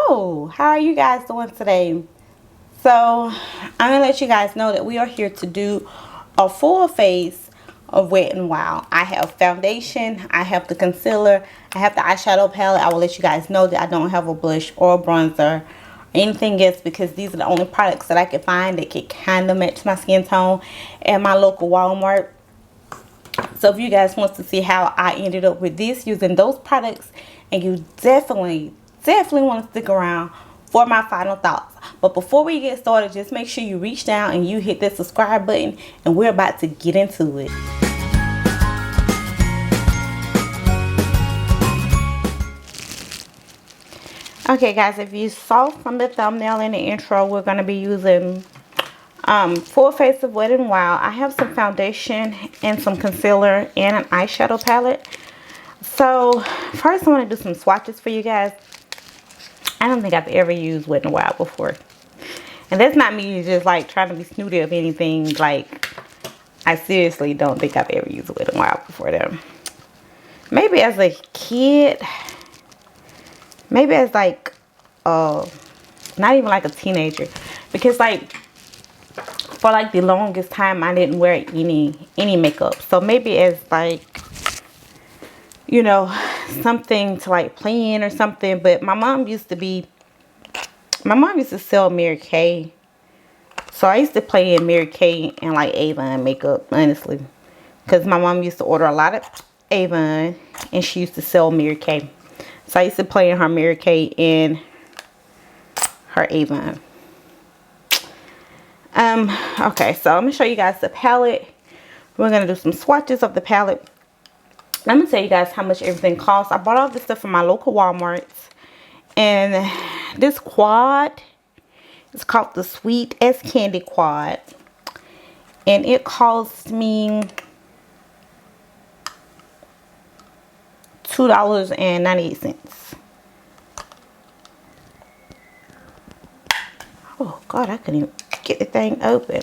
Hello, how are you guys doing today? So I'm gonna let you guys know that we are here to do a full face of Wet n Wild. I have foundation, I have the concealer, I have the eyeshadow palette. I will let you guys know that I don't have a blush or a bronzer or anything else because these are the only products that I can find that can kind of match my skin tone at my local Walmart. So if you guys want to see how I ended up with this using those products, and you definitely want to stick around for my final thoughts. But before we get started, just make sure you reach down and you hit that subscribe button, and we're about to get into it. Okay guys, if you saw from the thumbnail and the intro, we're going to be using full face of Wet n Wild. I have some foundation and some concealer and an eyeshadow palette. So first I want to do some swatches for you guys. I don't think I've ever used Wet n Wild before, and that's not me just like trying to be snooty of anything. Like, I seriously don't think I've ever used Wet n Wild before them. Maybe as a kid, maybe as like not even like a teenager, because like for like the longest time I didn't wear any makeup. So maybe as like, you know, something to like play in or something. But my mom used to sell Mary Kay, so I used to play in Mary Kay and like Avon makeup, honestly, because my mom used to order a lot of Avon and she used to sell Mary Kay. So I used to play in her Mary Kay and her Avon. Okay, so I'm gonna show you guys the palette. We're gonna do some swatches of the palette. I'm gonna tell you guys how much everything costs. I bought all this stuff from my local Walmarts, and this quad is called the Sweet S Candy Quad, and it cost me $2.98. Oh God, I couldn't even get the thing open.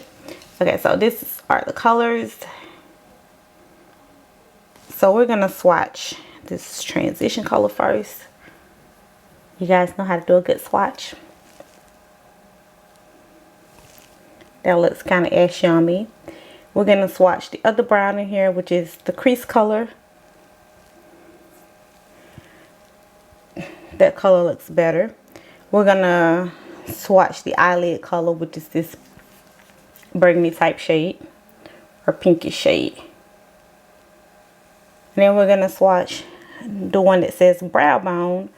Okay, so this are the colors. So we're gonna swatch this transition color first. You guys know how to do a good swatch. That looks kind of ashy on me. We're gonna swatch the other brown in here, which is the crease color. That color looks better. We're gonna swatch the eyelid color, which is this burgundy type shade or pinkish shade. And then we're gonna swatch the one that says brow bone,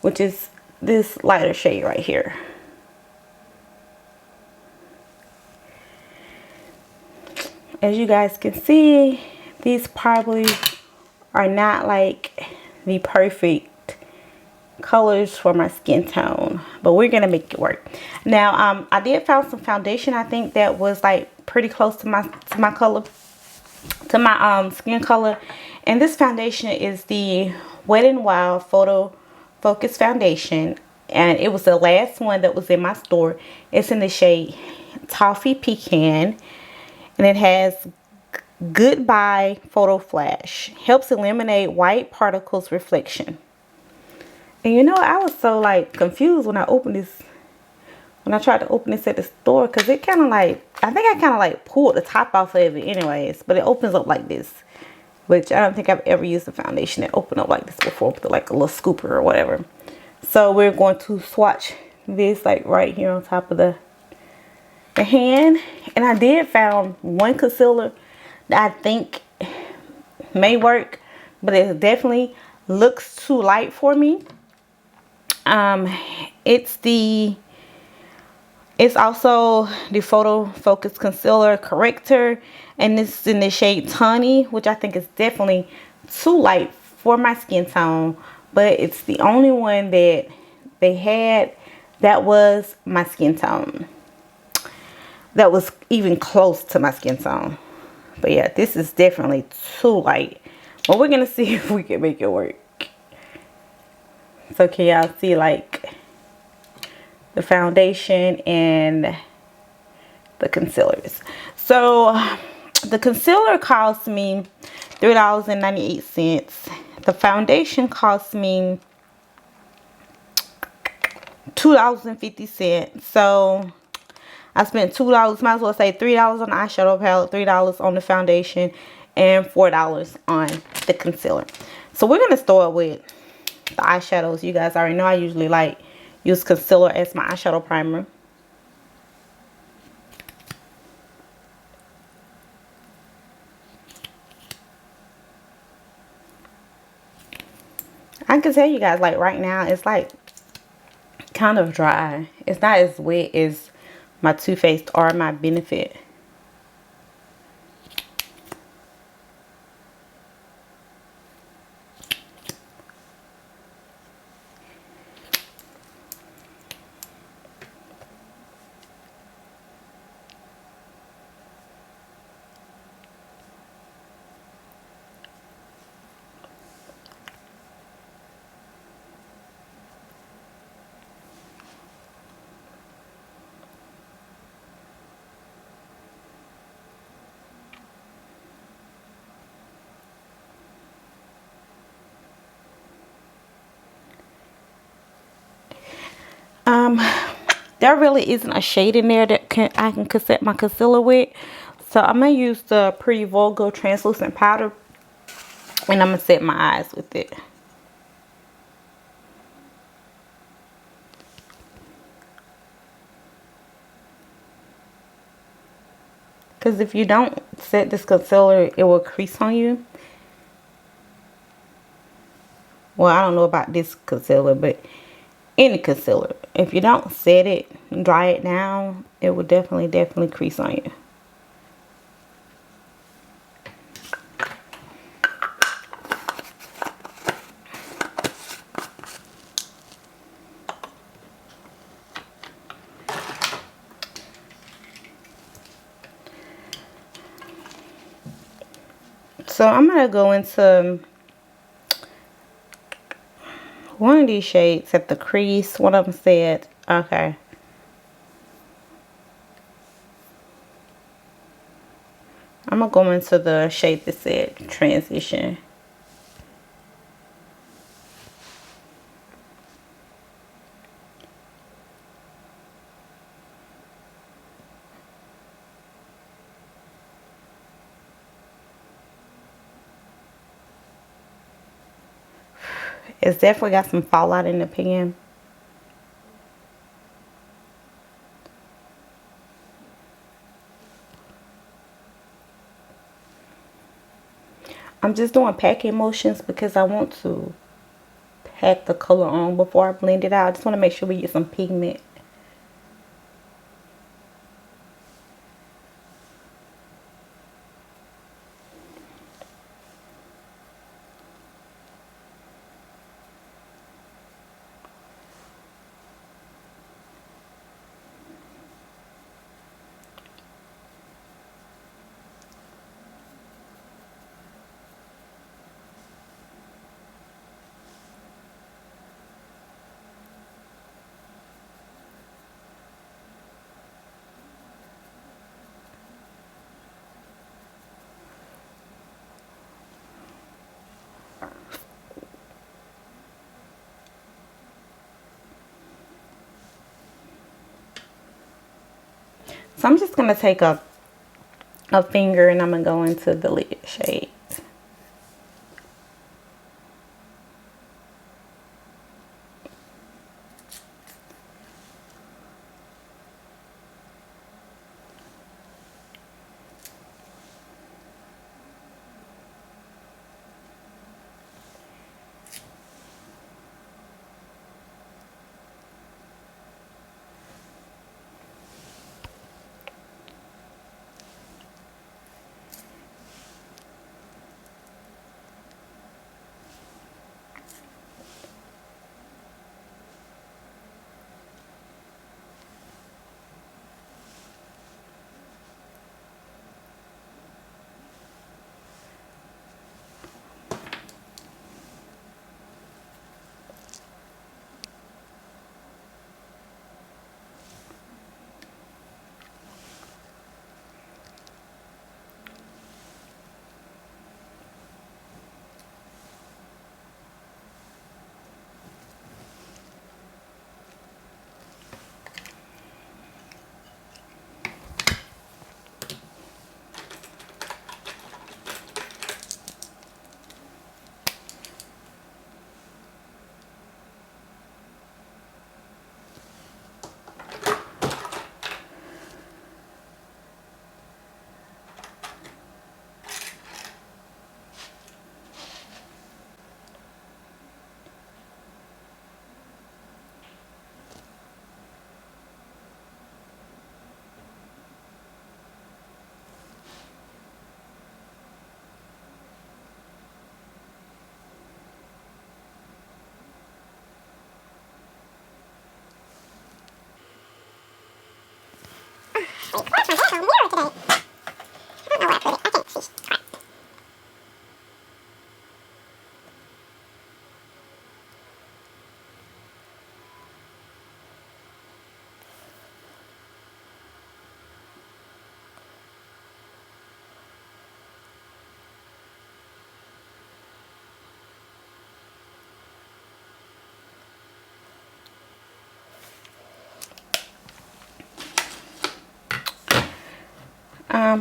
which is this lighter shade right here. As you guys can see, these probably are not like the perfect colors for my skin tone, but we're gonna make it work. Now I did find some foundation, I think, that was like pretty close to my color, to my skin color. And this foundation is the Wet n Wild Photo Focus Foundation, and it was the last one that was in my store. It's in the shade Toffee Pecan, and it has Goodbye Photo Flash. Helps eliminate white particles reflection. And you know, I was so like confused when I opened this, when I tried to open this at the store, because it kind of like, I think I kind of like pulled the top off of it anyways, but it opens up like this, which I don't think I've ever used a foundation that opened up like this before, with like a little scooper or whatever. So we're going to swatch this like right here on top of the hand. And I did found one concealer that I think may work, but it definitely looks too light for me. It's also the Photo Focus Concealer Corrector, and this is in the shade Tawny, which I think is definitely too light for my skin tone, but it's the only one that they had that was my skin tone, that was even close to my skin tone. But yeah, this is definitely too light, but we're gonna see if we can make it work. So can y'all see like the foundation and the concealers? So the concealer cost me $3.98. The foundation cost me $2.50. So I spent $2. Might as well say $3 on the eyeshadow palette, $3 on the foundation, and $4 on the concealer. So we're gonna start with the eyeshadows. You guys already know I usually like use concealer as my eyeshadow primer. I can tell you guys, like right now, it's like kind of dry. It's not as wet as my Too Faced or my Benefit. There really isn't a shade in there that I can set my concealer with. So I'm going to use the Pretty Vulgar translucent powder. And I'm going to set my eyes with it. Because if you don't set this concealer, it will crease on you. Well, I don't know about this concealer, but any concealer, if you don't set it, dry it down, it will definitely crease on you. So I'm going to go into one of these shades at the crease. One of them said, okay. I'm going to go into the shade that said Transition. It's definitely got some fallout in the pen. I'm just doing packing motions because I want to pack the color on before I blend it out. I just want to make sure we get some pigment. So I'm just going to take a finger and I'm going to go into the lid shade.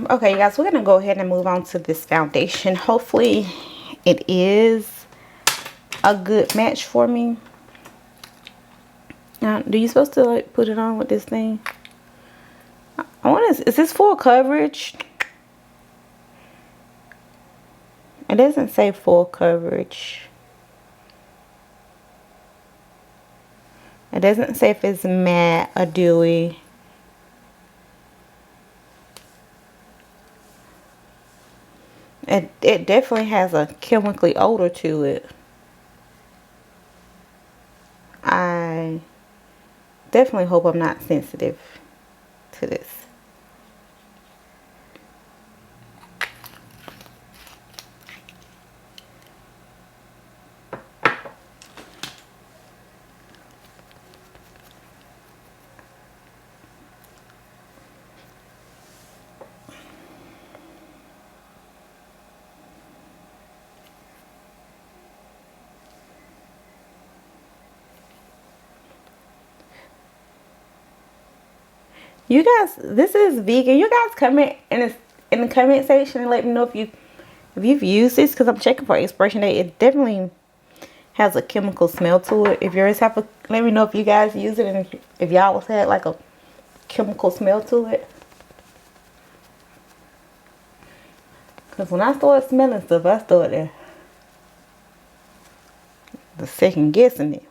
Okay, you guys, we're gonna go ahead and move on to this foundation. Hopefully it is a good match for me. Now, do you supposed to like put it on with this thing? I want to, is this full coverage? It doesn't say full coverage. It doesn't say if it's matte or dewy. It definitely has a chemically odor to it. I definitely hope I'm not sensitive to this. You guys, this is vegan. You guys comment in the comment section and let me know if you've used this, because I'm checking for expiration date. It definitely has a chemical smell to it. If yours have a, let me know if you guys use it and if y'all had like a chemical smell to it. Because when I started smelling stuff, I started the second guessing it.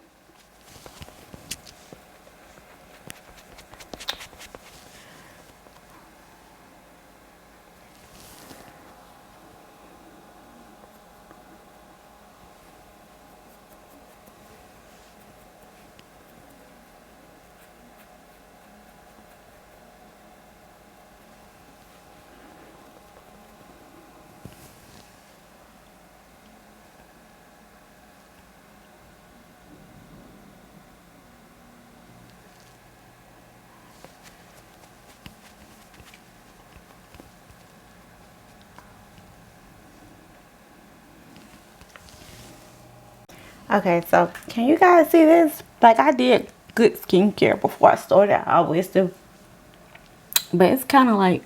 Okay, so can you guys see this? Like, I did good skincare before I started. I always do. But it's kind of like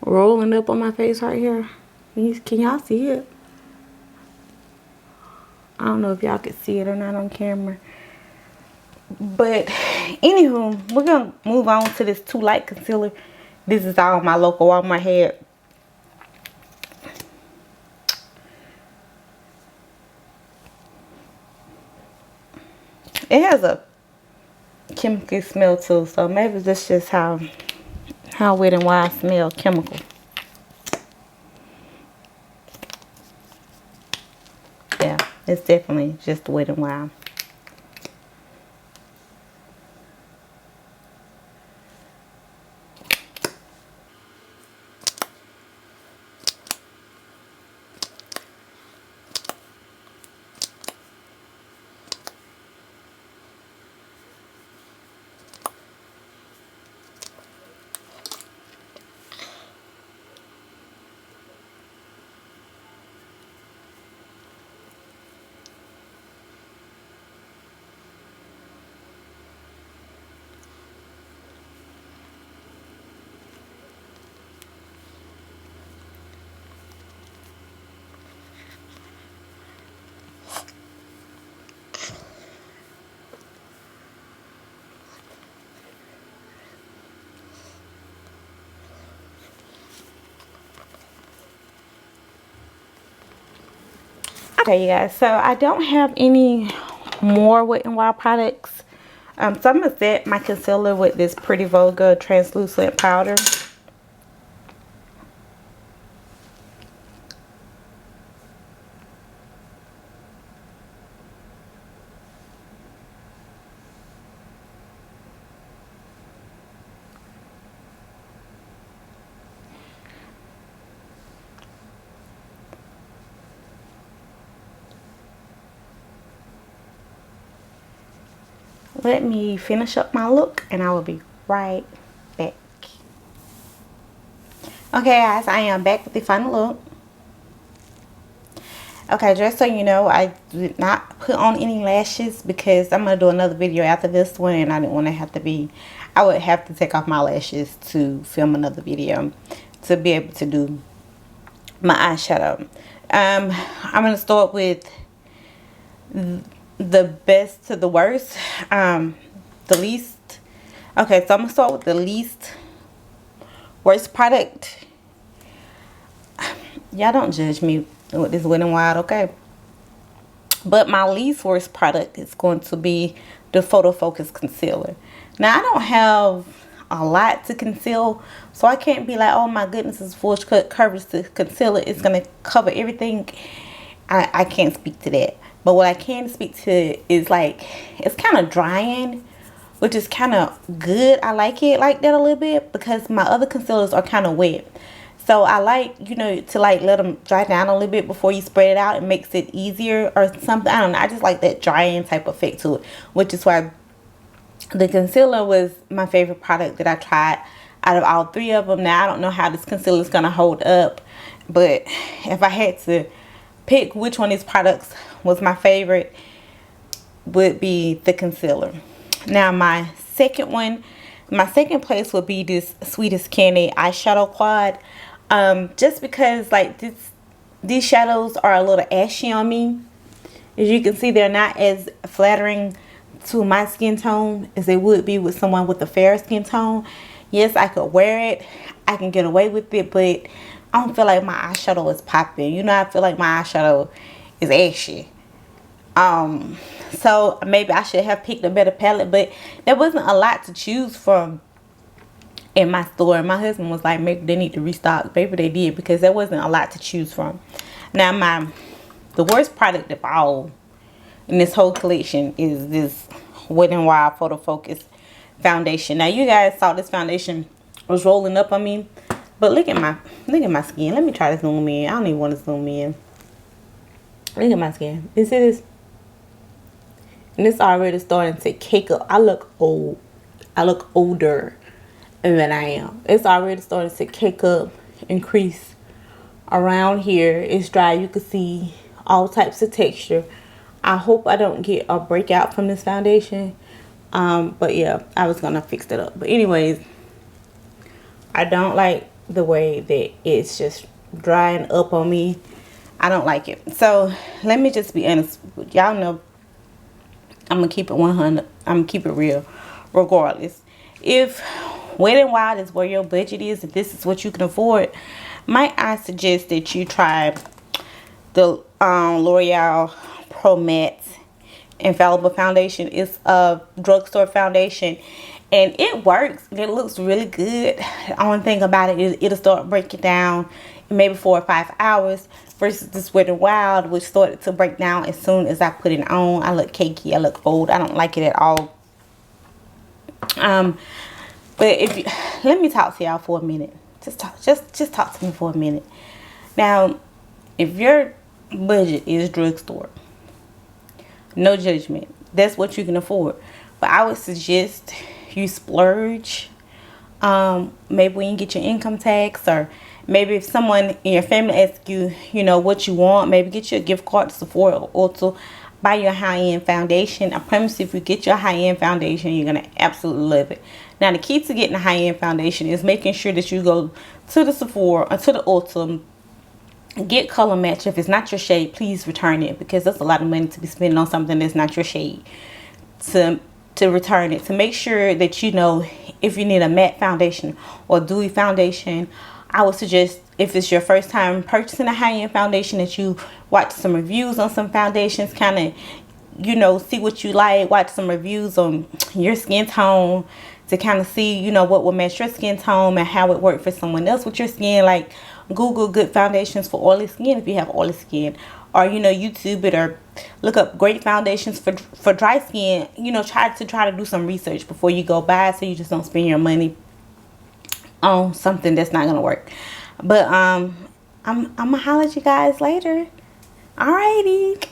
rolling up on my face right here. Can y'all see it? I don't know if y'all can see it or not on camera. But anywho, we're going to move on to this Too Light concealer. This is all my local Walmart had. It has a chemical smell too, so maybe that's just how Wet n Wild smell chemical. Yeah, it's definitely just Wet n Wild. Okay, you guys, so I don't have any more Wet n Wild products. So I'm going to set my concealer with this Pretty Vulgar translucent powder. let me finish up my look and I will be right back. Okay guys, I am back with the final look. Okay, just so you know, I did not put on any lashes because I'm going to do another video after this one, and I didn't want to have to be, I would have to take off my lashes to film another video to be able to do my eyeshadow. I'm going to start with the best to the worst, the least. Okay, so I'm going to start with the least worst product. Y'all don't judge me with this Wet n Wild, okay? But my least worst product is going to be the Photo Focus Concealer. Now, I don't have a lot to conceal, so I can't be like, oh my goodness, it's full coverage to concealer. It's going to cover everything. I can't speak to that. But what I can speak to is like, it's kind of drying, which is kind of good. I like it like that a little bit because my other concealers are kind of wet. So I like, you know, to like let them dry down a little bit before you spread it out. It makes it easier or something. I don't know. I just like that drying type effect to it, which is why the concealer was my favorite product that I tried out of all three of them. Now, I don't know how this concealer is going to hold up, but if I had to pick which one of these products was my favorite, would be the concealer. Now, my second place would be this Sweetest Candy eyeshadow quad. Just because like these shadows are a little ashy on me. As you can see, they're not as flattering to my skin tone as they would be with someone with a fair skin tone. Yes, I could wear it, I can get away with it, but I don't feel like my eyeshadow is popping. You know, I feel like my eyeshadow is ashy. So maybe I should have picked a better palette, but there wasn't a lot to choose from in my store. My husband was like, maybe they need to restock. Maybe they did, because there wasn't a lot to choose from. Now, the worst product of all in this whole collection is this Wet n Wild Photo Focus foundation. Now, you guys saw this foundation was rolling up on me, but look at my skin. Let me try to zoom in. I don't even want to zoom in. Look at my skin. You see this? And it's already starting to cake up. I look old. I look older than I am. It's already starting to cake up, increase around here. It's dry. You can see all types of texture. I hope I don't get a breakout from this foundation. But yeah, I was gonna fix that up. But anyways, I don't like the way that it's just drying up on me. I don't like it. So let me just be honest. Y'all know I'm gonna keep it 100. I'm gonna keep it real, regardless. If Wet n Wild is where your budget is, if this is what you can afford, might I suggest that you try the L'Oreal Pro Matte Infallible Foundation. It's a drugstore foundation, and it works. It looks really good. The only thing about it is it'll start breaking down in maybe 4 or 5 hours, versus this Wet n Wild, which started to break down as soon as I put it on. I look cakey. I look old. I don't like it at all. But if you, let me talk to y'all for a minute. Just talk to me for a minute. Now, if your budget is drugstore, no judgment, that's what you can afford. But I would suggest you splurge. Maybe when you get your income tax, or maybe if someone in your family asks you, you know, what you want, maybe get you a gift card to Sephora or to buy your high-end foundation. I promise you, if you get your high-end foundation, you're going to absolutely love it. Now, the key to getting a high-end foundation is making sure that you go to the Sephora or to the Ulta, get color match. If it's not your shade, please return it, because that's a lot of money to be spending on something that's not your shade. To return it, to make sure that you know if you need a matte foundation or dewy foundation. I would suggest, if it's your first time purchasing a high-end foundation, that you watch some reviews on some foundations, kind of, you know, see what you like, watch some reviews on your skin tone to kind of see, you know, what will match your skin tone and how it worked for someone else with your skin. Like, Google good foundations for oily skin if you have oily skin, or, you know, YouTube it, or look up great foundations for dry skin. You know, try to do some research before you go buy, so you just don't spend your money on something that's not gonna work. But I'm gonna holler at you guys later. Alrighty.